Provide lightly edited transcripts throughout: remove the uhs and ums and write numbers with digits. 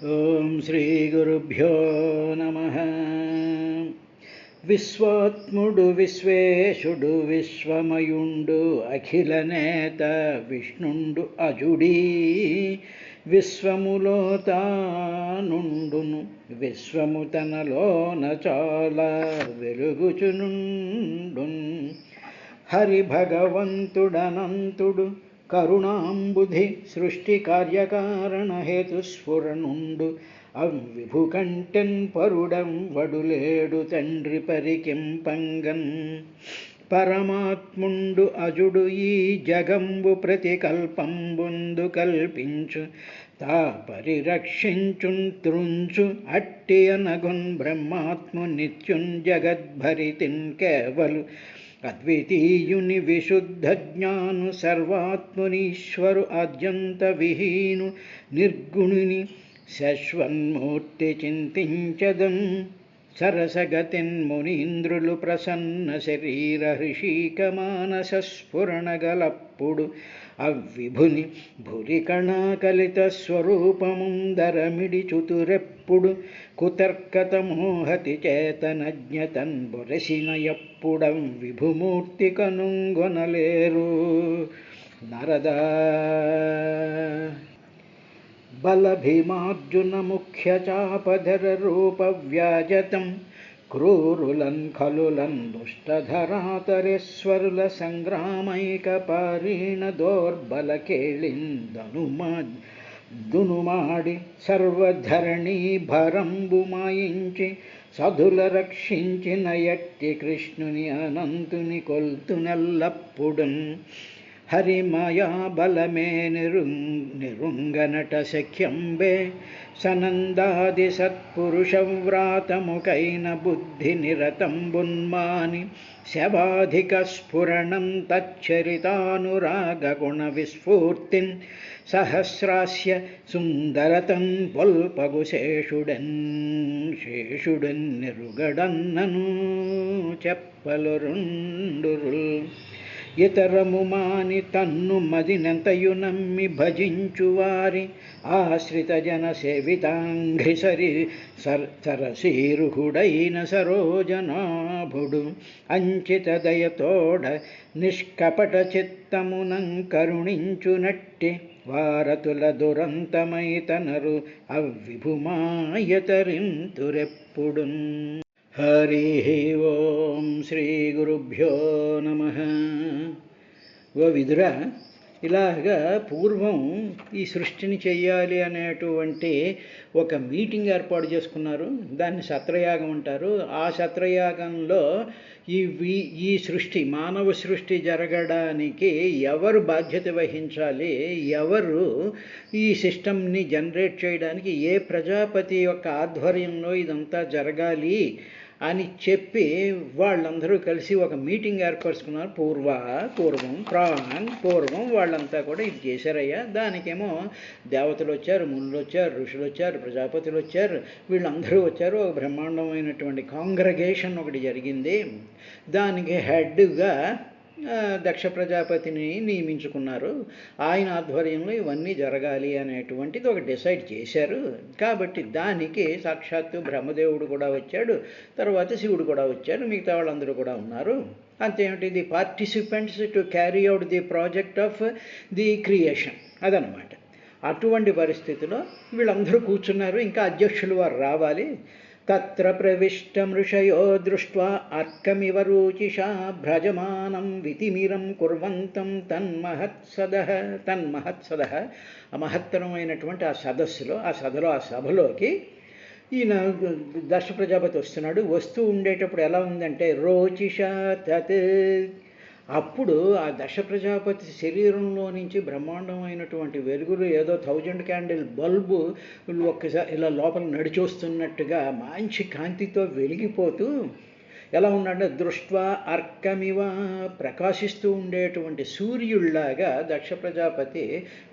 ఓం శ్రీ గురుభ్యో నమః. విశ్వాత్ముడు విశ్వేశుడు విశ్వమయుండు అఖిల నేత విష్ణుండు అజుడీ విశ్వములో తానుండును విశ్వము తనలోన చాలా వెలుగుచునుండున్. హరి భగవంతుడనంతుడు కరుణాంబుధి సృష్టి కార్యకారణ హేతుస్ఫురణుండు అవిభు కంటెన్ పరుడం వడులేడు తండ్రి పరికింపంగన్. పరమాత్ముండు అజుడు ఈ జగంబు ప్రతికల్పంబుందు కల్పించు తా పరిరక్షించున్ త్రుంచు అట్టి అనగున్ బ్రహ్మాత్ము నిత్యున్ జగద్భరితిన్ కేవలు అద్వితీయుని విశుద్ధ జ్ఞాను సర్వాత్మనీశ్వరు ఆద్యంత విహీను నిర్గుణుని శశ్వన్మూర్తి చింతించదన్. సరసగతిన్ మునీంద్రులు ప్రసన్న శరీర హృషీక మానస స్ఫురణగలప్పుడు అవిభుని భురికణాకలిత స్వరూపముందరమిడి చుతురెప్పుడు కుతర్కత మోహతి చేతనజ్ఞతన్ బొరసిన ఎప్పుడం విభుమూర్తి కనుంగొనలేరు నరదా. బలభీమార్జున ముఖ్య చాపధర రూప వ్యాజతం క్రూరులన్ ఖలులన్ దుష్టధరాతరేశ్వరుల సంగ్రామైక పారీణ దోర్బల కేళిందనుమాడి సర్వధరణీ భరంబు మాయించి సధుల రక్షించిన ఎట్టి కృష్ణుని అనంతుని కొల్తునెల్లప్పుడున్. హరిమయా బలమే నిరుంగనట శక్యంబే సనందాది సత్పురుషవ్రాతముకైన బుద్ధి నిరతంబున్మాని శవాధిక స్ఫురణం తచ్చరితానురాగ గుణ విస్ఫూర్తిన్ సహస్రాస్య సుందరతన్ పొల్పగు శేషుడన్ నిరుగడన్నను చెప్పలురుండురుల్. ఇతరము మాని తన్ను మదినంతయు నమ్మి భజించువారి ఆశ్రిత జన సేవితాంఘ్రి సరసీరుహుడైన సరోజనాభుడు అంచిత దయతోడ నిష్కపట చిత్తమునం కరుణించునట్టి వారతుల దురంతమైతనరు అవిభుమాయతరింతురెప్పుడున్. హరి ఓం శ్రీ గురుభ్యో నమః. ఓ విదురా, ఇలాగా పూర్వం ఈ సృష్టిని చెయ్యాలి అనేటువంటి ఒక మీటింగ్ ఏర్పాటు చేసుకున్నారు. దాన్ని సత్రయాగం అంటారు. ఆ సత్రయాగంలో ఈ సృష్టి మానవ సృష్టి జరగడానికి ఎవరు బాధ్యత వహించాలి, ఎవరు ఈ సిస్టమ్ని జనరేట్ చేయడానికి ఏ ప్రజాపతి యొక్క ఆధ్వర్యంలో ఇదంతా జరగాలి అని చెప్పి వాళ్ళందరూ కలిసి ఒక మీటింగ్ ఏర్పరుచుకున్నారు. పూర్వం వాళ్ళంతా కూడా ఇది చేశారయ్యా. దానికేమో దేవతలు వచ్చారు, మునులు వచ్చారు, ఋషులు వచ్చారు, ప్రజాపతులు వచ్చారు, వీళ్ళందరూ వచ్చారు. ఒక బ్రహ్మాండమైనటువంటి కాంగ్రగేషన్ ఒకటి జరిగింది. దానికి హెడ్గా దక్ష ప్రజాపతిని నియమించుకున్నారు. ఆయన ఆధ్వర్యంలో ఇవన్నీ జరగాలి అనేటువంటిది ఒక డిసైడ్ చేశారు. కాబట్టి దానికి సాక్షాత్తు బ్రహ్మదేవుడు కూడా వచ్చాడు, తర్వాత శివుడు కూడా వచ్చాడు, మిగతా వాళ్ళందరూ కూడా ఉన్నారు. అంతేమిటి, the participants to carry out the project of the creation, అదనమాట. అటువంటి పరిస్థితిలో వీళ్ళందరూ కూర్చున్నారు. ఇంకా అధ్యక్షులు వారు రావాలి. తత్ర ప్రవిష్టమృషయో దృష్ట్వా అర్కమివ రూచిషా భ్రజమానం వితిమిరం కుర్వంతం తన్మహత్సదః. మహత్తరమైనటువంటి ఆ సదస్సులో ఆ సభలోకి ఈయన దక్ష ప్రజాపతి వస్తున్నాడు. వస్తూ ఉండేటప్పుడు ఎలా ఉందంటే రోచిషా తత్. అప్పుడు ఆ దక్ష ప్రజాపతి శరీరంలో నుంచి బ్రహ్మాండమైనటువంటి వెలుగులు ఏదో 1000 క్యాండిల్ బల్బు ఒక్కసారి ఇలా లోపల నడిచొస్తున్నట్టుగా మంచి కాంతితో వెలిగిపోతూ ఎలా ఉన్నాడంటే దృష్ట్వా అర్కమివ, ప్రకాశిస్తూ ఉండేటువంటి సూర్యుళ్లాగా దక్ష ప్రజాపతి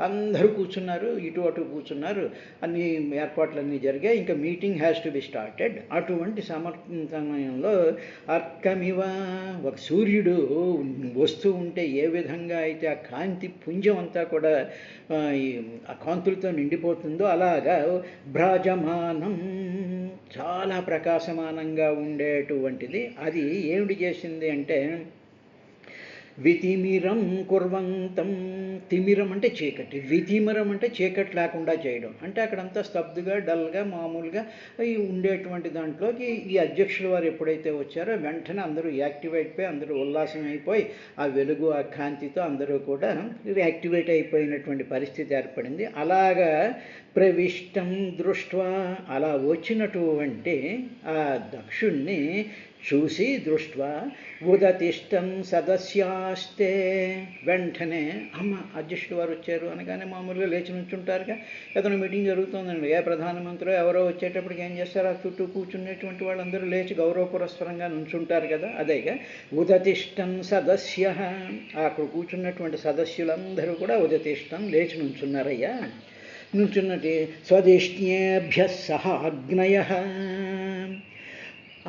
అందరూ కూర్చున్నారు, ఇటు అటు కూర్చున్నారు, అన్ని ఏర్పాట్లన్నీ జరిగాయి, ఇంకా meeting has to be started. అటువంటి సమయంలో అర్కమివ, ఒక సూర్యుడు వస్తూ ఉంటే ఏ విధంగా అయితే ఆ కాంతి పుంజం అంతా కూడా ఆ కాంతులతో నిండిపోతుందో అలాగా భ్రాజమానం, చాలా ప్రకాశమానంగా ఉండేటువంటిది. అది ఏమిటి చేసింది అంటే వితిమిరం కుర్వంతం, తిమిరం అంటే చీకటి, వితిమిరం అంటే చీకటి లేకుండా చేయడం. అంటే అక్కడంతా స్తబ్దుగా డల్గా మామూలుగా ఉండేటువంటి దాంట్లోకి ఈ అధ్యక్షుల వారు ఎప్పుడైతే వచ్చారో వెంటనే అందరూ యాక్టివేట్ అయిపోయి, అందరూ ఉల్లాసం అయిపోయి, ఆ వెలుగు ఆ కాంతితో అందరూ కూడా యాక్టివేట్ అయిపోయినటువంటి పరిస్థితి ఏర్పడింది. అలాగా ప్రవిష్టం దృష్ట్వా, అలా వచ్చినటువంటి ఆ దక్షుణ్ణి చూసి దృష్ట్వా ఉదతిష్టం సదస్యాస్తే, వెంటనే అమ్మ అధ్యక్షుడు వారు వచ్చారు అనగానే మామూలుగా లేచి నుంచుంటారుగా. ఏదైనా మీటింగ్ జరుగుతుందండి, ఏ ప్రధానమంత్రి ఎవరో వచ్చేటప్పటికి ఏం చేస్తారు, ఆ చుట్టూ కూర్చునేటువంటి వాళ్ళందరూ లేచి గౌరవపురస్పరంగా నుంచుంటారు కదా, అదేగా ఉదతిష్టం సదస్య. అక్కడ కూర్చున్నటువంటి సదస్యులందరూ కూడా ఉదతిష్టం లేచి నుంచున్నారయ్యా. నుంచున్నట్టు స్వదేష్ణ్యేభ్య సహ అగ్నయ,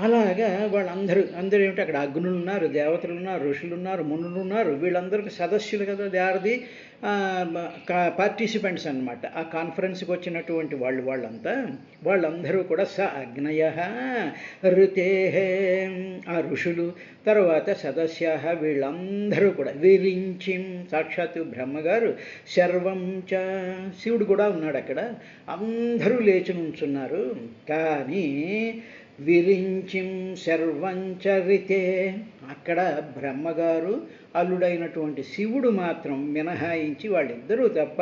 అలాగా అందరూ ఏమిటి, అక్కడ అగ్నులు ఉన్నారు, దేవతలు ఉన్నారు, ఋషులు ఉన్నారు, మునులు ఉన్నారు, వీళ్ళందరికీ సదస్సులు కదా, దే ఆర్ ది పార్టిసిపెంట్స్ అన్నమాట. ఆ కాన్ఫరెన్స్కి వచ్చినటువంటి వాళ్ళందరూ కూడా స అగ్నయ ఋతే, ఆ ఋషులు, తర్వాత సదస్య, వీళ్ళందరూ కూడా విరించి, సాక్షాత్తు బ్రహ్మగారు, శర్వం చ, శివుడు కూడా ఉన్నాడు అక్కడ, అందరూ లేచి నుంచున్నారు. కానీ విరించిం సర్వంచరితే, అక్కడ బ్రహ్మగారు అల్లుడైనటువంటి శివుడు మాత్రం మినహాయించి వాళ్ళిద్దరూ తప్ప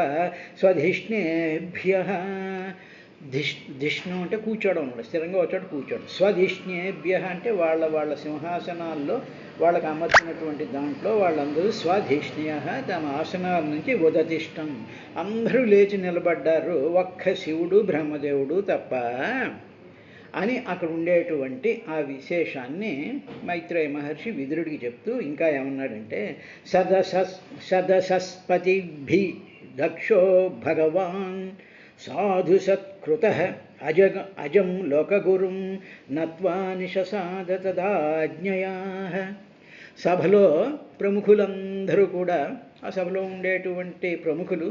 స్వధిష్ణేభ్య, ధిష్ణు అంటే కూర్చోవడం అన్నమాట, స్థిరంగా వచ్చాడు కూర్చోడు. స్వధిష్ణేభ్య అంటే వాళ్ళ సింహాసనాల్లో వాళ్ళకి అమర్చినటువంటి దాంట్లో వాళ్ళందరూ స్వధిష్ణ్య తమ ఆసనాల నుంచి ఉదతిష్టం, అందరూ లేచి నిలబడ్డారు, ఒక్క శివుడు బ్రహ్మదేవుడు తప్ప అని అక్కడ ఉండేటువంటి ఆ విశేషాన్ని మైత్రేయ మహర్షి విదురుడికి చెప్తూ ఇంకా ఏమన్నాడంటే సదసస్పతిభి దక్షో భగవాన్ సాధు సత్కృత అజం లోకగురుం నత్వా నిశసాద తదాజ్ఞయా. సభలో ప్రముఖులందరూ కూడా, ఆ సభలో ఉండేటువంటి ప్రముఖులు,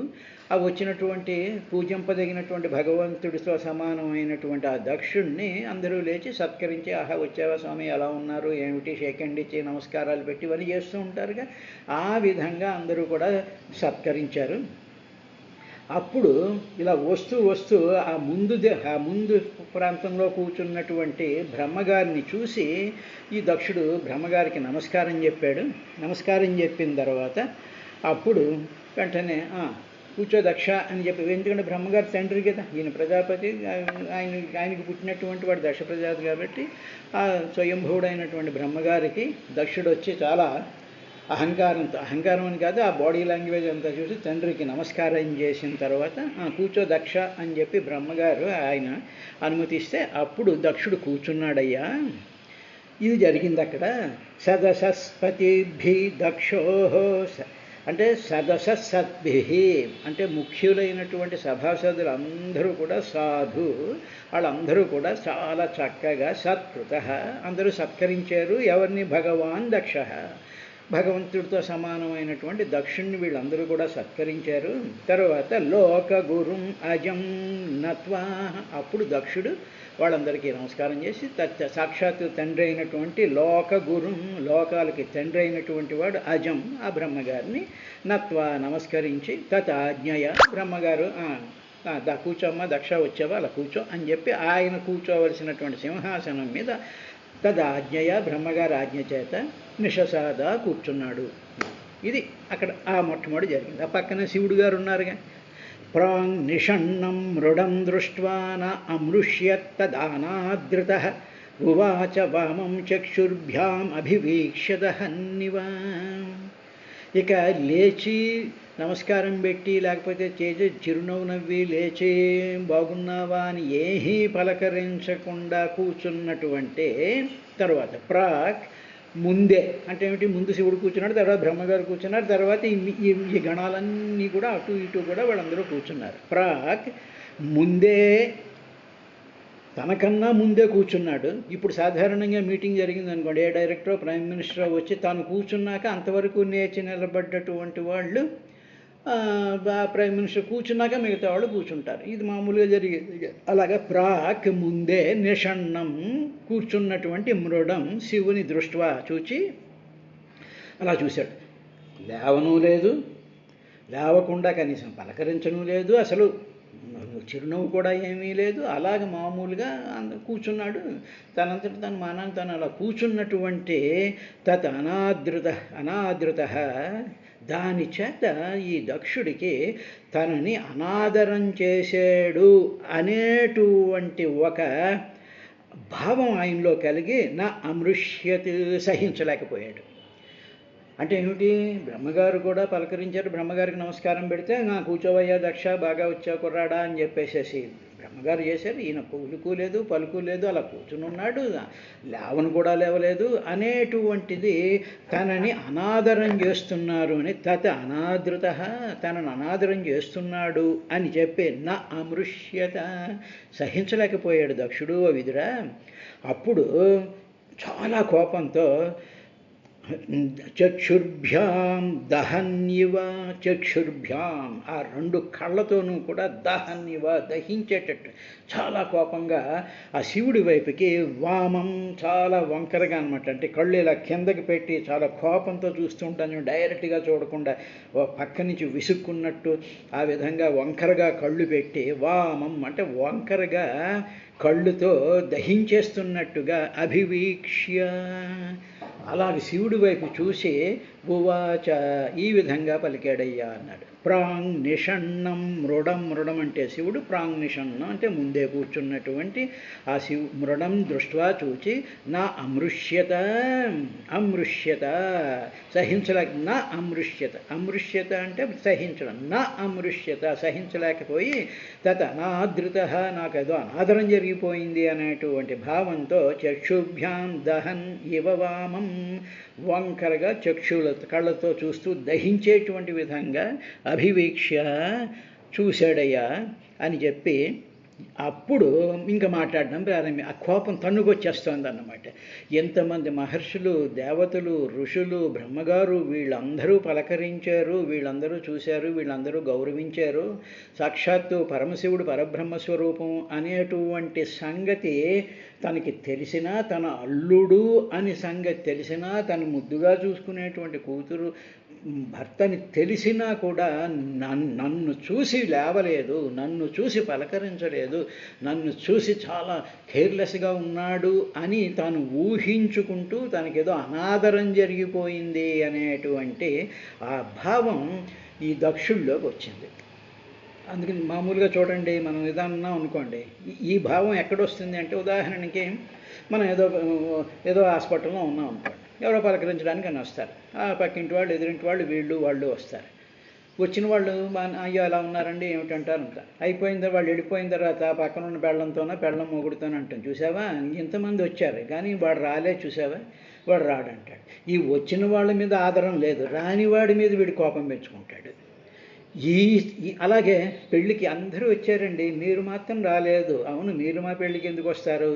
ఆ వచ్చినటువంటి పూజింపదగినటువంటి భగవంతుడితో సమానమైనటువంటి ఆ దక్షుణ్ణి అందరూ లేచి సత్కరించి, ఆహా వచ్చావా స్వామి, ఎలా ఉన్నారు, ఏమిటి, షేకండ్ ఇచ్చి నమస్కారాలు పెట్టి ఇవన్నీ చేస్తూ ఉంటారుగా, ఆ విధంగా అందరూ కూడా సత్కరించారు. అప్పుడు ఇలా వస్తూ ఆ ముందు ప్రాంతంలో కూర్చున్నటువంటి బ్రహ్మగారిని చూసి ఈ దక్షుడు బ్రహ్మగారికి నమస్కారం చెప్పాడు. నమస్కారం చెప్పిన తర్వాత అప్పుడు వెంటనే కూర్చో దక్ష అని చెప్పి, ఎందుకంటే బ్రహ్మగారి తండ్రి కదా, ఈయన ప్రజాపతి, ఆయనకి పుట్టినటువంటి వాడు దక్ష ప్రజాపతి కాబట్టి ఆ స్వయంభూడైనటువంటి బ్రహ్మగారికి దక్షుడు వచ్చి చాలా అహంకారం అని కాదు, ఆ బాడీ లాంగ్వేజ్ అంతా చూసి తండ్రికి నమస్కారం చేసిన తర్వాత కూర్చో దక్ష అని చెప్పి బ్రహ్మగారు ఆయన అనుమతిస్తే అప్పుడు దక్షుడు కూర్చున్నాడయ్యా. ఇది జరిగింది అక్కడ. సదసస్పతిభి దక్షో అంటే సదసత్భి అంటే ముఖ్యులైనటువంటి సభాసదులందరూ కూడా సాధు, వాళ్ళందరూ కూడా చాలా చక్కగా సత్కృత, అందరూ సత్కరించారు. ఎవరిని? భగవాన్ దక్ష, భగవంతుడితో సమానమైనటువంటి దక్షుణ్ణి వీళ్ళందరూ కూడా సత్కరించారు. తర్వాత లోక గురుం అజం నత్వా, అప్పుడు దక్షుడు వాళ్ళందరికీ నమస్కారం చేసి సాక్షాత్తు తండ్రి అయినటువంటి లోక గురుం, లోకాలకి తండ్రి అయినటువంటి వాడు అజం, ఆ బ్రహ్మగారిని నత్వా నమస్కరించి తథాజ్ఞయ, బ్రహ్మగారు కూర్చోమ్మ దక్ష వచ్చావా అలా కూర్చో అని చెప్పి ఆయన కూర్చోవలసినటువంటి సింహాసనం మీద తదాజ్ఞయ బ్రహ్మగారి ఆజ్ఞ చేత నిశసాద కూర్చున్నాడు. ఇది అక్కడ ఆ మొట్టమొదటి జరిగింది. ఆ పక్కన శివుడు గారు ఉన్నారుగా. ప్రాంగ్ నిషణ్ణం మృడం దృష్ట్వా న అమృష్యత్తదానాదృత ఉవాచ వామం చక్షుర్భ్యాం అభివీక్ష్యత హన్నివా. ఇక లేచి నమస్కారం పెట్టి లేకపోతే చేసి చిరునవ్వు నవ్వి లేచి బాగున్నావా అని ఏమీ పలకరించకుండా కూర్చున్నటువంటి తర్వాత ప్రాక్ ముందే అంటే ఏమిటి, ముందు శివుడు కూర్చున్నాడు, తర్వాత బ్రహ్మగారు కూర్చున్నారు, తర్వాత ఈ గణాలన్నీ కూడా అటు ఇటు కూడా వాళ్ళందరూ కూర్చున్నారు. ప్రాక్ ముందే, తనకన్నా ముందే కూర్చున్నాడు. ఇప్పుడు సాధారణంగా మీటింగ్ జరిగింది అనుకోండి, ఏ డైరెక్టరో ప్రైమ్ మినిస్టర్ వచ్చి తాను కూర్చున్నాక అంతవరకు నేర్చి నిలబడ్డటువంటి వాళ్ళు ప్రైమ్ మినిస్టర్ కూర్చున్నాక మిగతా వాళ్ళు కూర్చుంటారు. ఇది మామూలుగా జరిగేది. అలాగా ప్రాక్ ముందే నిషణ్ణం కూర్చున్నటువంటి మృడం శివుని దృష్ట్యా చూచి అలా చూశాడు. లేవను లేదు, లేవకుండా కనీసం పలకరించను లేదు, అసలు చిరునవ్వు కూడా ఏమీ లేదు. అలాగ మామూలుగా కూర్చున్నాడు. తనంతట తన మానాన్ని తను అలా కూర్చున్నటువంటి తత్ అనాదృత దాని చేత ఈ దక్షుడికి తనని అనాదరం చేశాడు అనేటువంటి ఒక భావం ఆయనలో కలిగి నా అమృష్యత్ సహించలేకపోయాడు. అంటే ఏమిటి, బ్రహ్మగారు కూడా పలకరించారు, బ్రహ్మగారికి నమస్కారం పెడితే నా కూర్చోవయ్యా దక్ష, బాగా వచ్చావు కుర్రాడా అని చెప్పేసేసి బ్రహ్మగారు చేశారు. ఈయన ఉలుకు లేదు పలుకు లేదు, అలా కూర్చుని ఉన్నాడు, లేవను కూడా లేవలేదు అనేటువంటిది తనని అనాదరం చేస్తున్నారు అని అనాదృత తనను అనాదరం చేస్తున్నాడు అని చెప్పి నా అమృష్యత సహించలేకపోయాడు దక్షుడు విదురా. అప్పుడు చాలా కోపంతో చక్షుర్భ్యాం దహన్యవ, చక్షుర్భ్యాం ఆ రెండు కళ్ళతోనూ కూడా దహన్యవ దహించేటట్టు చాలా కోపంగా ఆ శివుడి వైపుకి వామం చాలా వంకరగా అనమాట, అంటే కళ్ళు ఇలా కిందకి పెట్టి చాలా కోపంతో చూస్తుంటాను, డైరెక్ట్గా చూడకుండా పక్క నుంచి విసుక్కున్నట్టు ఆ విధంగా వంకరగా కళ్ళు పెట్టి వామం అంటే వంకరగా కళ్ళుతో దహించేస్తున్నట్టుగా అభివీక్ష్య అలాగే శివుడి వైపు చూసి ఉవాచ ఈ విధంగా పలికాడయ్యా అన్నాడు. ప్రాంగ్ నిషణ్ణం మృడం, మృడం అంటే శివుడు, ప్రాంగ్ నిషణ్ణం అంటే ముందే కూర్చున్నటువంటి ఆ మృడం దృష్ట్యా చూచి నా అమృష్యత సహించలేక నా అమృష్యత అంటే సహించడం, నా అమృష్యత సహించలేకపోయి అనాదృత నాకేదో అనాదరం జరిగిపోయింది అనేటువంటి భావంతో చక్షుభ్యాం దహన్ ఇవ వామం వంకరగా కళ్ళతో చూస్తూ దహించేటువంటి విధంగా అభివీక్ష చూశాడయ్యా అని చెప్పి అప్పుడు ఇంకా మాట్లాడడం ఆ కోపం తన్నుకొచ్చేస్తోంది అన్నమాట. ఎంతమంది మహర్షులు, దేవతలు, ఋషులు, బ్రహ్మగారు వీళ్ళందరూ పలకరించారు, వీళ్ళందరూ చూశారు, వీళ్ళందరూ గౌరవించారు. సాక్షాత్తు పరమశివుడు పరబ్రహ్మస్వరూపం అనేటువంటి సంగతి తనకి తెలిసినా, తన అల్లుడు అని సంగతి తెలిసినా, తను ముద్దుగా చూసుకునేటువంటి కూతురు భర్తని తెలిసినా కూడా నన్ను చూసి లేవలేదు, నన్ను చూసి పలకరించలేదు, నన్ను చూసి చాలా కేర్లెస్గా ఉన్నాడు అని తాను ఊహించుకుంటూ తనకేదో అనాదరం జరిగిపోయింది అనేటువంటి ఆ భావం ఈ దక్షుల్లోకి వచ్చింది. అందుకని మామూలుగా చూడండి, మనం ఏదన్నా అనుకోండి, ఈ భావం ఎక్కడొస్తుంది అంటే ఉదాహరణకి మనం ఏదో హాస్పిటల్లో ఉన్నాం అనుకోండి, ఎవరో పలకరించడానికి అని వస్తారు, ఆ పక్కింటి వాళ్ళు, ఎదురింటి వాళ్ళు, వాళ్ళు వస్తారు. వచ్చిన వాళ్ళు అయ్యో అలా ఉన్నారండి ఏమిటంటారు అంట. అయిపోయిందా వాళ్ళు వెళ్ళిపోయిన తర్వాత పక్కన ఉన్న పెళ్ళం మొగుడుతోనే అంటాం, చూసావా ఇంతమంది వచ్చారు కానీ వాడు రాలే, చూసావా వాడు రాడంటాడు. ఈ వచ్చిన వాళ్ళ మీద ఆదరం లేదు, రాని వాడి మీద వీడి కోపం పెంచుకుంటాడు. అలాగే పెళ్ళికి అందరూ వచ్చారండి, మీరు మాత్రం రాలేదు, అవును మీరు మా పెళ్ళికి ఎందుకు వస్తారు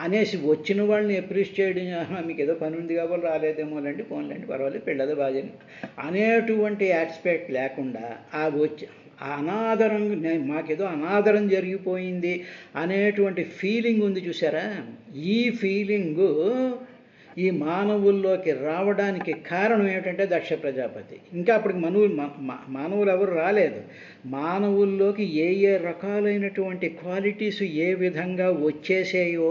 అనేసి వచ్చిన వాళ్ళని అప్రిషియేట్ చేయడం, మీకు ఏదో పని ఉంది కాబట్టి రాలేదేమోలండి, పోన్లేండి పర్వాలేదు పెళ్ళదో బాగా అనేటువంటి ఆస్పెక్ట్ లేకుండా అనాదరం మాకేదో అనాదరం జరిగిపోయింది అనేటువంటి ఫీలింగ్ ఉంది చూసారా. ఈ ఫీలింగు ఈ మానవుల్లోకి రావడానికి కారణం ఏమిటంటే దక్ష ప్రజాపతి. ఇంకా అప్పటికి మానవులు ఎవరు రాలేదు. మానవుల్లోకి ఏ రకాలైనటువంటి క్వాలిటీస్ ఏ విధంగా వచ్చేసాయో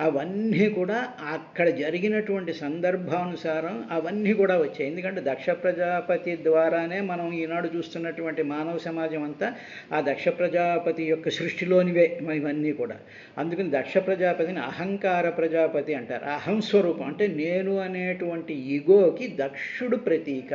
అవన్నీ కూడా అక్కడ జరిగినటువంటి సందర్భానుసారం అవన్నీ కూడా వచ్చాయి. ఎందుకంటే దక్ష ప్రజాపతి ద్వారానే మనం ఈనాడు చూస్తున్నటువంటి మానవ సమాజం అంతా ఆ దక్ష ప్రజాపతి యొక్క సృష్టిలోనివే ఇవన్నీ కూడా. అందుకని దక్ష ప్రజాపతిని అహంకార ప్రజాపతి అంటారు. అహంస్వరూపం అంటే నేను అనేటువంటి ఈగోకి దక్షుడు ప్రతీక.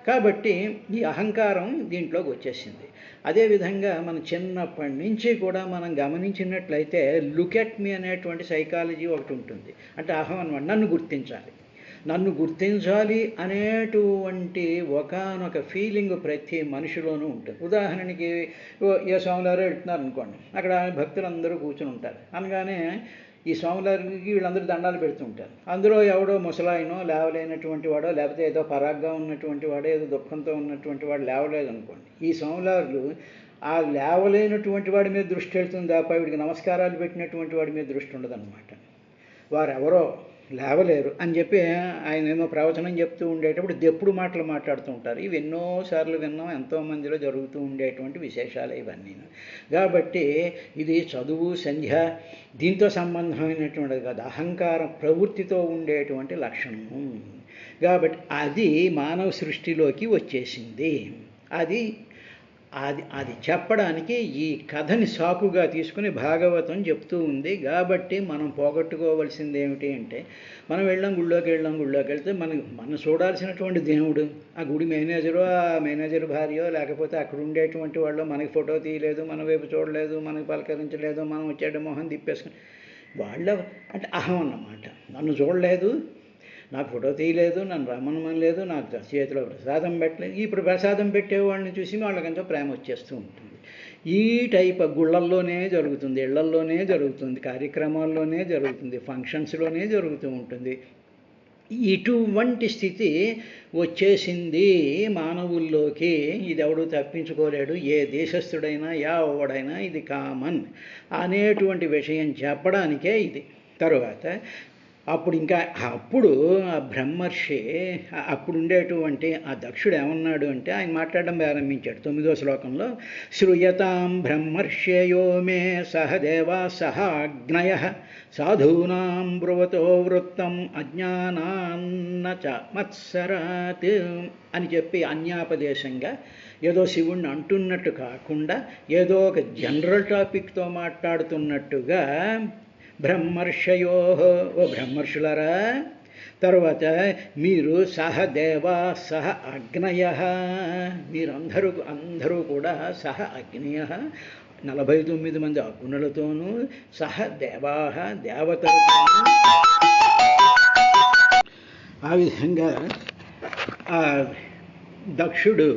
కాబట్టి ఈ అహంకారం దీంట్లోకి వచ్చేసింది. అదేవిధంగా మన చిన్నప్పటి నుంచి కూడా మనం గమనించినట్లయితే లుక్ ఎట్ మీ అనేటువంటి సైకాలజీ ఒకటి ఉంటుంది. అంటే అహం అన్నమాట, నన్ను గుర్తించాలి అనేటువంటి ఒకానొక ఫీలింగ్ ప్రతి మనిషిలోనూ ఉంటుంది. ఉదాహరణకి ఏ స్వామివారు వెళ్తున్నారు అనుకోండి, అక్కడ భక్తులందరూ కూర్చుని ఉంటారు. అనగానే ఈ స్వామివారికి వీళ్ళందరూ దండాలు పెడుతుంటారు. అందులో ఎవడో ముసలాయనో లేవలేనటువంటి వాడో, లేకపోతే ఏదో పరాగ్గా ఉన్నటువంటి వాడో, ఏదో దుఃఖంతో ఉన్నటువంటి వాడు లేవలేదు అనుకోండి, ఈ స్వామివారు ఆ లేవలేనటువంటి వాడి మీద దృష్టి వెళ్తుంది తప్ప వీడికి నమస్కారాలు పెట్టినటువంటి వాడి మీద దృష్టి ఉండదన్నమాట. వారెవరో లేవలేరు అని చెప్పి ఆయన ఏమో ప్రవచనం చెప్తూ ఉండేటప్పుడు దెప్పుడు మాటలు మాట్లాడుతూ ఉంటారు. ఇవి ఎన్నోసార్లు విన్నాం, ఎంతోమందిలో జరుగుతూ ఉండేటువంటి విశేషాలు ఇవన్నీ. కాబట్టి ఇది చదువు సంధ్య దీంతో సంబంధమైనటువంటిది కాదు, అహంకారం ప్రవృత్తితో ఉండేటువంటి లక్షణము. కాబట్టి అది మానవ సృష్టిలోకి వచ్చేసింది. అది అది అది చెప్పడానికి ఈ కథని సాకుగా తీసుకుని భాగవతం చెప్తూ ఉంది. కాబట్టి మనం పోగొట్టుకోవాల్సింది ఏమిటి అంటే, మనం గుళ్ళోకి వెళ్తే మనం చూడాల్సినటువంటి దేవుడు ఆ గుడి మేనేజరు, ఆ మేనేజర్ భార్యో, లేకపోతే అక్కడ ఉండేటువంటి వాళ్ళు మనకి ఫోటో తీయలేదు, మన వైపు చూడలేదు, మనకి పలకరించలేదు, మనం వచ్చేట మొహం తిప్పేసుకుని వాళ్ళ అంటే అహం అన్నమాట. నన్ను చూడలేదు, నాకు ఫోటో తీయలేదు, నన్ను రమ్మనలేదు, నాకు చేతిలో ప్రసాదం పెట్టలేదు. ఇప్పుడు ప్రసాదం పెట్టేవాళ్ళని చూసి వాళ్ళకంతా ప్రేమ వచ్చేస్తూ ఉంటుంది. ఈ టైప్ గుళ్ళల్లోనే జరుగుతుంది, ఇళ్లల్లోనే జరుగుతుంది, కార్యక్రమాల్లోనే జరుగుతుంది, ఫంక్షన్స్లోనే జరుగుతూ ఉంటుంది. ఇటువంటి స్థితి వచ్చేసింది మానవుల్లోకి. ఇది ఎవడు తప్పించుకోలేడు, ఏ దేశస్థుడైనా ఎవడైనా ఇది కామన్ అనేటువంటి విషయం చెప్పడానికే ఇది. తరువాత అప్పుడు ఆ బ్రహ్మర్షి అప్పుడు ఉండేటువంటి ఆ దక్షుడు ఏమన్నాడు అంటే, ఆయన మాట్లాడడం ప్రారంభించాడు 9వ శ్లోకంలో. శ్రూయతాం బ్రహ్మర్ష్యయో మే సహదేవా సహాగ్నయ సాధూనాం బ్రువతో వృత్తం అజ్ఞానాన్న చ మత్సరాత్ అని చెప్పి అన్యాపదేశంగా ఏదో శివుణ్ణి అంటున్నట్టు కాకుండా ఏదో ఒక జనరల్ టాపిక్తో మాట్లాడుతున్నట్టుగా బ్రహ్మర్షయో, ఓ బ్రహ్మర్షులరా, తర్వాత మీరు సహ దేవా సహ అగ్నయ, మీరందరూ కూడా సహ అగ్నయ 49 మంది అగ్నులతోనూ సహ దేవా దేవతలతోనూ. ఆ విధంగా ఆ దక్షుడు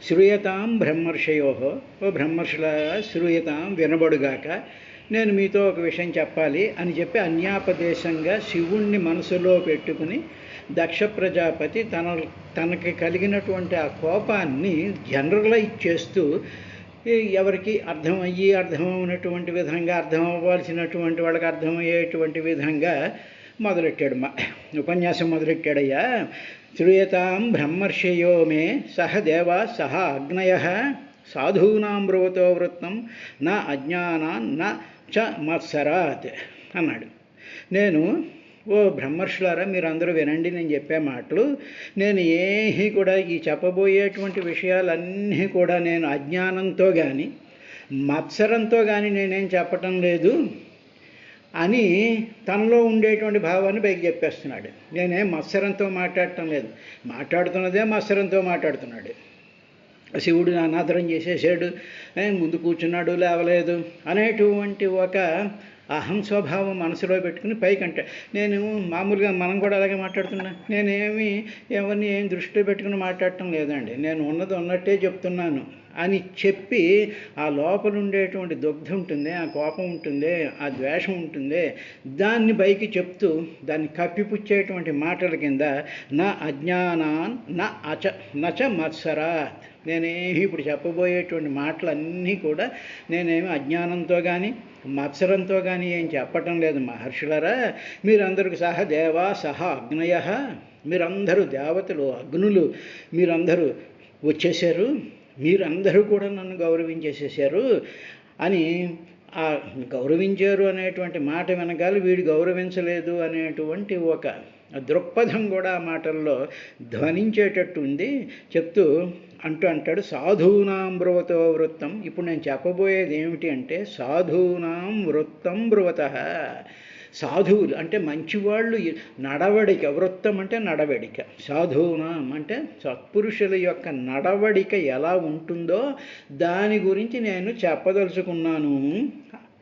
శ్రూయతాం బ్రహ్మర్షయో, ఓ బ్రహ్మర్షుల శ్రూయతాం వినబడుగాక, నేను మీతో ఒక విషయం చెప్పాలి అని చెప్పి అన్యాపదేశంగా శివుణ్ణి మనసులో పెట్టుకుని దక్ష ప్రజాపతి తనకి కలిగినటువంటి ఆ కోపాన్ని జనరలైజ్ చేస్తూ ఎవరికి అర్థమవునటువంటి విధంగా, అర్థం అవ్వాల్సినటువంటి వాళ్ళకి అర్థమయ్యేటువంటి విధంగా మొదలెట్టాడు, ఉపన్యాసం మొదలెట్టాడయ్యా. శ్రూయతాం బ్రహ్మర్షయో మే సహ దేవా సహ అగ్నయ సాధూనాం బ్రువతో వృత్తం నా అజ్ఞానాన్ న చ మత్సరాత్ అన్నాడు. నేను, ఓ బ్రహ్మర్షులారా, మీరందరూ వినండి నేను చెప్పే మాటలు. నేను ఏమీ కూడా ఈ చెప్పబోయేటువంటి విషయాలన్నీ కూడా నేను అజ్ఞానంతో కానీ మత్సరంతో కానీ నేనేం చెప్పటం లేదు అని తనలో ఉండేటువంటి భావాన్ని పైకి చెప్పేస్తున్నాడు. నేనేం మత్సరంతో మాట్లాడటం లేదు, మాట్లాడుతున్నదే మత్సరంతో మాట్లాడుతున్నాడు. శివుడు అనాదరం చేసేసాడు, ముందు కూర్చున్నాడు లేవలేదు అనేటువంటి ఒక అహం స్వభావం మనసులో పెట్టుకుని పైకంటే నేను మామూలుగా మనం కూడా అలాగే మాట్లాడుతున్నా. ఎవరిని ఏం దృష్టిలో పెట్టుకుని మాట్లాడటం లేదండి, నేను ఉన్నది ఉన్నట్టే చెప్తున్నాను అని చెప్పి ఆ లోపల ఉండేటువంటి దుగ్ధ ఉంటుంది, ఆ కోపం ఉంటుంది, ఆ ద్వేషం ఉంటుంది, దాన్ని పైకి చెప్తూ దాన్ని కప్పిపుచ్చేటువంటి మాటల కింద నా అజ్ఞానాన్ నచ మత్సరాత్, నేనేమి ఇప్పుడు చెప్పబోయేటువంటి మాటలన్నీ కూడా నేనేమి అజ్ఞానంతో కానీ మత్సరంతో కానీ ఏం చెప్పటం లేదు మహర్షులరా. మీరందరికి సహ దేవా సహ అగ్నయ, మీరందరూ దేవతలు అగ్నులు, మీరందరూ వచ్చేసారు, మీరందరూ కూడా నన్ను గౌరవించేసేసారు అని. ఆ గౌరవించారు అనేటువంటి మాట వెనకాల వీడు గౌరవించలేదు అనేటువంటి ఒక దృక్పథం కూడా ఆ మాటల్లో ధ్వనించేటట్టు ఉంది. చెప్తూ అంటాడు సాధూనాం బ్రువతో వృత్తం. ఇప్పుడు నేను చెప్పబోయేది ఏమిటి అంటే సాధూనాం వృత్తం బ్రువత, సాధువులు అంటే మంచివాళ్ళు నడవడిక, వృత్తం అంటే నడవడిక, సాధూనాం అంటే సత్పురుషుల యొక్క నడవడిక ఎలా ఉంటుందో దాని గురించి నేను చెప్పదలుచుకున్నాను.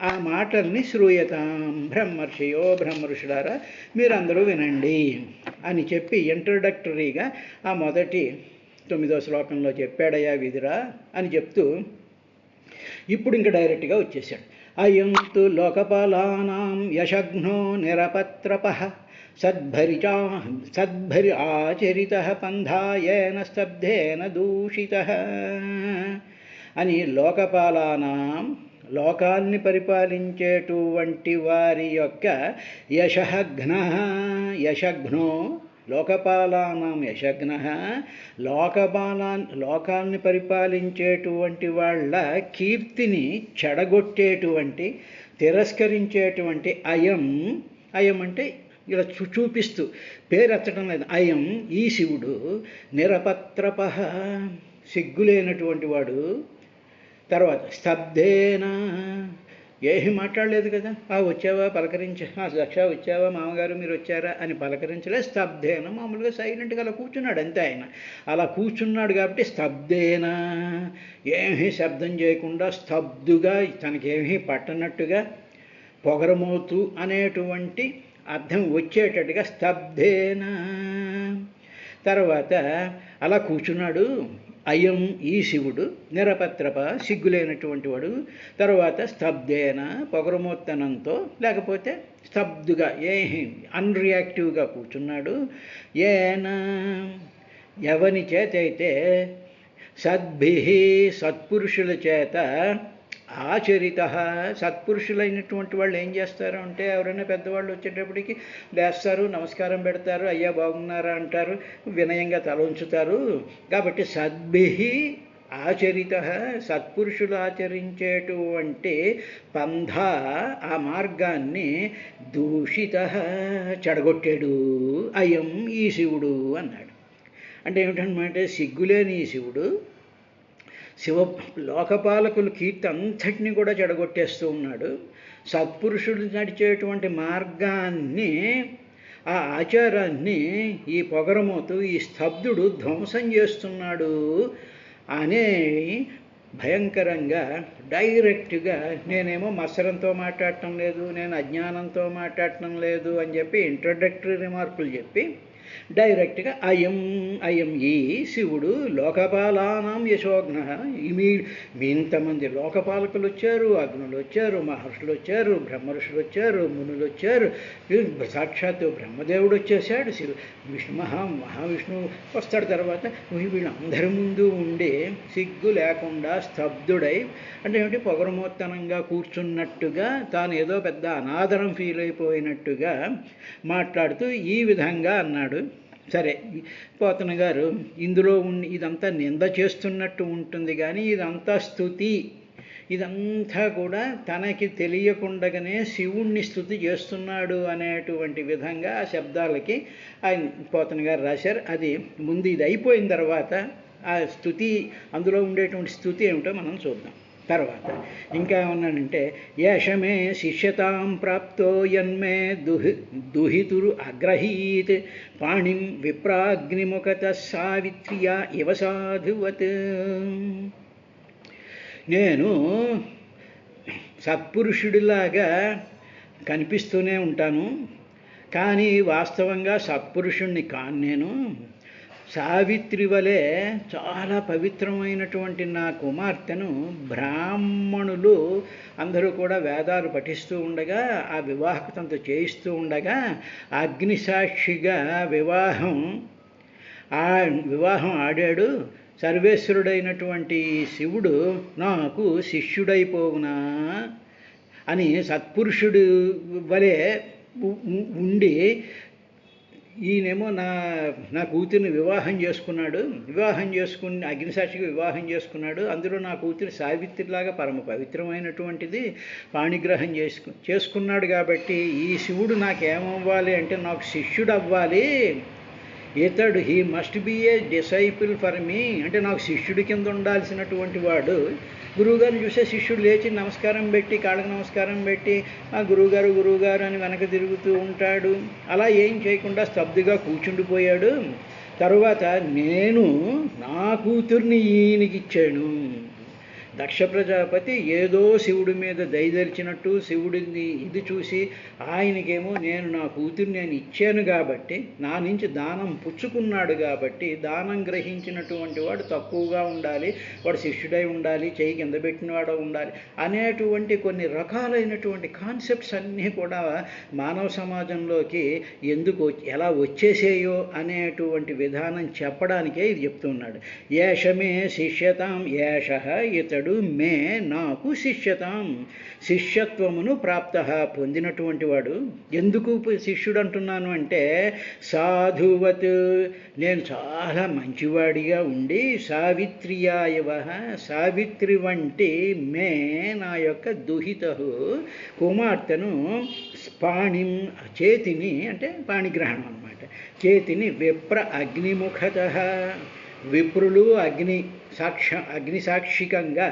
ఆ మాటల్ని శ్రూయతాం బ్రహ్మర్షియో, బ్రహ్మర్షులారా మీరందరూ వినండి అని చెప్పి ఇంట్రడక్టరీగా ఆ మొదటి 9వ శ్లోకంలో చెప్పాడయ్యా విదురా అని చెప్తూ ఇప్పుడు ఇంకా డైరెక్ట్గా వచ్చేసాడు. అయంతు లోకపాలానాం యశఘ్నో నిరపత్రపః సద్భరి ఆచరితః పంధాయేన స్తబ్ధేన దూషితః అని లోకపాలానాం లోకాల్ని పరిపాలించేటువంటి వారి యొక్క యశఘ్నో లోకపాలానాం యశఘ్న లోకాల్ని పరిపాలించేటువంటి వాళ్ళ కీర్తిని చెడగొట్టేటువంటి, తిరస్కరించేటువంటి అయం అంటే ఇలా చూపిస్తూ పేరెత్తడం లేదు. అయం ఈ శివుడు నిరపత్రపః సిగ్గులేనటువంటి వాడు. తర్వాత స్తబ్ధేన ఏమీ మాట్లాడలేదు కదా, వచ్చావా పలకరించా, దక్ష వచ్చావా, మామగారు మీరు వచ్చారా అని పలకరించలే. స్తబ్ధేన మామూలుగా సైలెంట్గా అలా కూర్చున్నాడు అంతే. ఆయన అలా కూర్చున్నాడు కాబట్టి స్తబ్ధేన ఏమీ శబ్దం చేయకుండా స్తబ్దుగా తనకేమీ పట్టనట్టుగా పొగరమోతు అనేటువంటి అర్థం వచ్చేటట్టుగా స్తబ్ధేన. తర్వాత అలా కూర్చున్నాడు. అయం ఈ శివుడు నిరపత్రప సిగ్గులేనటువంటి వాడు. తర్వాత స్తబ్ధేన పొగరమోత్తనంతో లేకపోతే స్తబ్దుగా అన్రియాక్టివ్గా కూర్చున్నాడు. ఏన ఎవని చేత అయితే సద్భిః సత్పురుషుల చేత ఆచరిత సత్పురుషులైనటువంటి వాళ్ళు ఏం చేస్తారు అంటే ఎవరైనా పెద్దవాళ్ళు వచ్చేటప్పటికి లేస్తారు, నమస్కారం పెడతారు, అయ్యా బాగున్నారా అంటారు, వినయంగా తల ఉంచుతారు. కాబట్టి సద్భిః ఆచరిత సత్పురుషులు ఆచరించేటువంటి పంథ ఆ మార్గాన్ని దూషిత చెడగొట్టాడు అయం ఈ శివుడు అన్నాడు. అంటే ఏమిటనమాట, సిగ్గులేని ఈ శివుడు లోకపాలకుల కీర్తి అంతటినీ కూడా చెడగొట్టేస్తూ ఉన్నాడు. సత్పురుషులు నడిచేటువంటి మార్గాన్ని, ఆ ఆచారాన్ని ఈ పొగరమోతు ఈ స్తబ్దుడు ధ్వంసం చేస్తున్నాడు అనే భయంకరంగా డైరెక్ట్గా నేనేమో మత్సరంతో మాట్లాడటం లేదు, నేను అజ్ఞానంతో మాట్లాడటం లేదు అని చెప్పి ఇంట్రడక్టరీ రిమార్కులు చెప్పి డైరెక్ట్గా అయం ఈ శివుడు లోకపాలానాం యశోఘ్న. ఇంతమంది లోకపాలకులు వచ్చారు, అగ్నులు వచ్చారు, మహర్షులు వచ్చారు, బ్రహ్మర్షులు వచ్చారు, మునులు వచ్చారు, సాక్షాత్తు బ్రహ్మదేవుడు వచ్చేసాడు, మహావిష్ణువు వస్తాడు. తర్వాత వీళ్ళందరి ముందు ఉండి సిగ్గు లేకుండా స్తబ్దుడై అంటే ఏమిటి పొగరమోత్తనంగా కూర్చున్నట్టుగా తాను ఏదో పెద్ద అనాదరం ఫీల్ అయిపోయినట్టుగా మాట్లాడుతూ ఈ విధంగా అన్నాడు. సరే, పోతన గారు ఇందులో ఇదంతా నింద చేస్తున్నట్టు ఉంటుంది కానీ ఇదంతా స్తుతి, ఇదంతా కూడా తనకి తెలియకుండానే శివుణ్ణి స్తుతి చేస్తున్నాడు అనేటువంటి విధంగా ఆ శబ్దాలకి ఆయన పోతన గారు రాశారు. అది ముందు ఇది అయిపోయిన తర్వాత ఆ స్తుతి, అందులో ఉండేటువంటి స్తుతి ఏమిటో మనం చూద్దాం. తర్వాత ఇంకా ఏమన్నాడంటే యశమే శిష్యతాం ప్రాప్తో యన్మే దుహితురు అగ్రహీత్ పాణిం విప్రాగ్నిముఖత సావిత్ర్యా ఇవ సాధువత్. నేను సత్పురుషుడిలాగా కనిపిస్తూనే ఉంటాను, కానీ వాస్తవంగా సత్పురుషుణ్ణి కాను. నేను సావిత్రి వలె చాలా పవిత్రమైనటువంటి నా కుమార్తెను బ్రాహ్మణులు అందరూ కూడా వేదాలు పఠిస్తూ ఉండగా ఆ వివాహకంతో చేయిస్తూ ఉండగా అగ్నిసాక్షిగా వివాహం ఆడాడు. సర్వేశ్వరుడైనటువంటి శివుడు నాకు శిష్యుడైపోవునా అని సత్పురుషుడు వలె ఉండి ఈయనేమో నా కూతురిని వివాహం చేసుకుని అగ్నిసాక్షిగా వివాహం చేసుకున్నాడు. అందులో నా కూతురి సావిత్రిలాగా పరమ పవిత్రమైనటువంటిది పాణిగ్రహం చేసుకున్నాడు. కాబట్టి ఈ శివుడు నాకేమవ్వాలి అంటే నాకు శిష్యుడు అవ్వాలి. ఇతడు he must be a disciple for me అంటే నాకు శిష్యుడి కింద ఉండాల్సినటువంటి వాడు గురువుగారిని చూసే శిష్యుడు లేచి నమస్కారం పెట్టి, కాళ్ళకి నమస్కారం పెట్టి, ఆ గురువుగారు గురువుగారు అని వెనక తిరుగుతూ ఉంటాడు. అలా ఏం చేయకుండా స్తబ్దుగా కూర్చుండిపోయాడు. తరువాత నేను నా కూతుర్ని ఈయనకిచ్చాను. దక్ష ప్రజాపతి ఏదో శివుడి మీద దయదలిచినట్టు శివుడిని ఇది చూసి ఆయనకేమో నేను నా కూతుర్ని నేను ఇచ్చాను కాబట్టి, నా నుంచి దానం పుచ్చుకున్నాడు కాబట్టి, దానం గ్రహించినటువంటి వాడు తక్కువగా ఉండాలి, వాడు శిష్యుడై ఉండాలి, చేయి కింద పెట్టినవాడు ఉండాలి అనేటువంటి కొన్ని రకాలైనటువంటి కాన్సెప్ట్స్ అన్నీ కూడా మానవ సమాజంలోకి ఎందుకు ఎలా వచ్చేసేయో అనేటువంటి విధానం చెప్పడానికే ఇది చెప్తున్నాడు. ఏషమే శిష్యతాం ఏష ఇతడు మే నాకు శిష్యతాం, శిష్యత్వమును ప్రాప్త పొందినటువంటి వాడు. ఎందుకు శిష్యుడు అంటున్నాను అంటే, సాధువత్ నేను చాలా మంచివాడిగా ఉండి, సావిత్ర్యాయవ సావిత్రి వంటి మే నా యొక్క దుహిత కుమార్తెను పాణిం చేతిని అంటే పాణిగ్రహణం అన్నమాట, చేతిని విప్ర అగ్నిముఖత విప్రులు అగ్ని సాక్షికంగా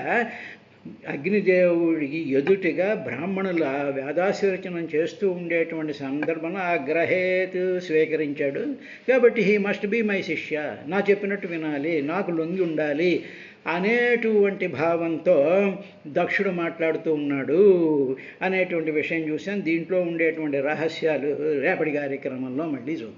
అగ్నిదేవుడికి ఎదుటిగా బ్రాహ్మణుల వేదాశీర్వచనం చేస్తూ ఉండేటువంటి సందర్భంలో ఆ గ్రహేత్ స్వీకరించాడు. కాబట్టి హీ మస్ట్ బీ మై శిష్య, నా చెప్పినట్టు వినాలి, నాకు లొంగి ఉండాలి అనేటువంటి భావంతో దక్షుడు మాట్లాడుతూ ఉన్నాడు అనేటువంటి విషయం చూసాం. దీంట్లో ఉండేటువంటి రహస్యాలు రేపటి కార్యక్రమంలో మళ్ళీ చూద్దాం.